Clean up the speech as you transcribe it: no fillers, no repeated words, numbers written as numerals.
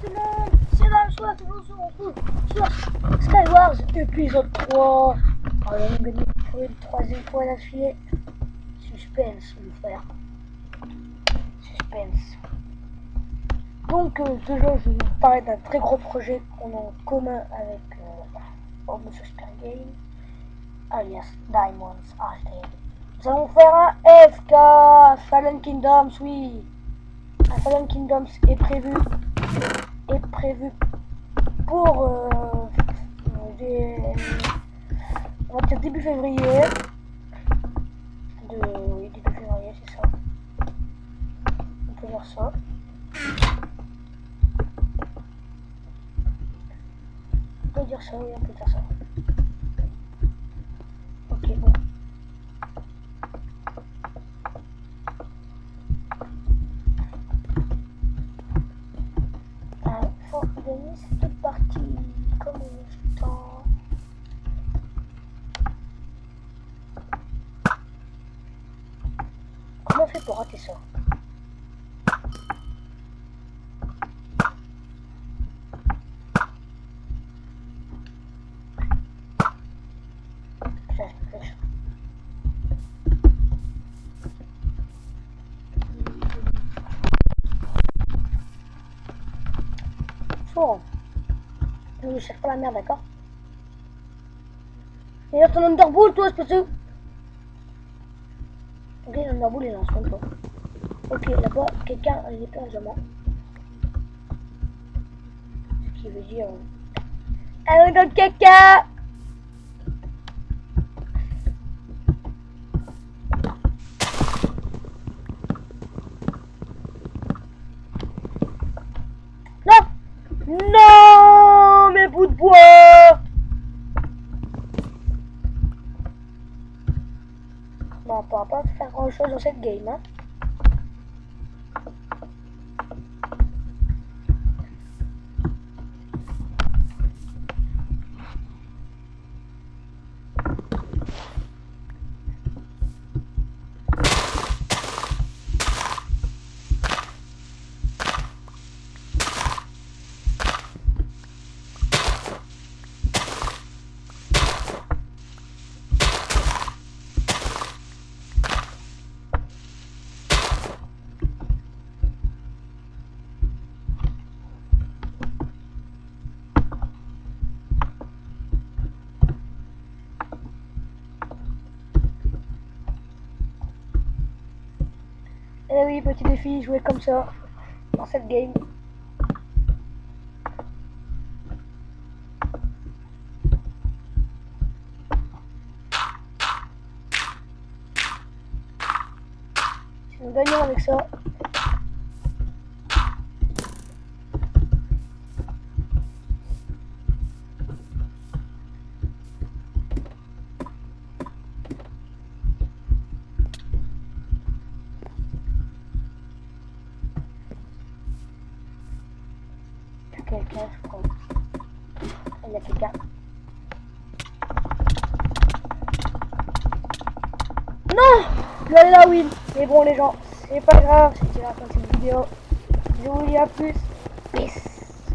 Tout le monde, c'est Valsoir, toujours on se retrouve sur Skywars épisode 3. Alors on gagne pour une troisième fois d'affilée. Suspense mon frère. Suspense. Donc déjà je vais vous parler d'un très gros projet qu'on a en commun avec Home Super Game, alias Diamonds HD. Nous allons faire un FK Fallen Kingdoms, oui. Un Fallen Kingdoms est prévu pour on va dire début février. Oui, début février, c'est ça. On peut dire ça. On peut dire ça, oui, on peut dire ça. Ok, bon. Il faut gagner cette partie. Comme on temps. Comment on fait pour rater ça? Bon, ne cherche pas la merde, d'accord? Et là, ton Underbull, toi, espèce de... Ok, l'Underbull, il lance même pas. Ok, là-bas, quelqu'un a une épée en diamant. Ce qui veut dire... Un autre caca. Non. Non, mes bouts de bois. Bon, on pourra pas faire grand chose dans cette game, hein. Eh oui, petit défi, jouer comme ça dans cette game. Si nous gagnons avec ça, quelqu'un, je crois. Il y a quelqu'un. Non! Je vais aller la win. Mais bon les gens, c'est pas grave, c'était la fin de cette vidéo. Je vous dis à plus. Peace.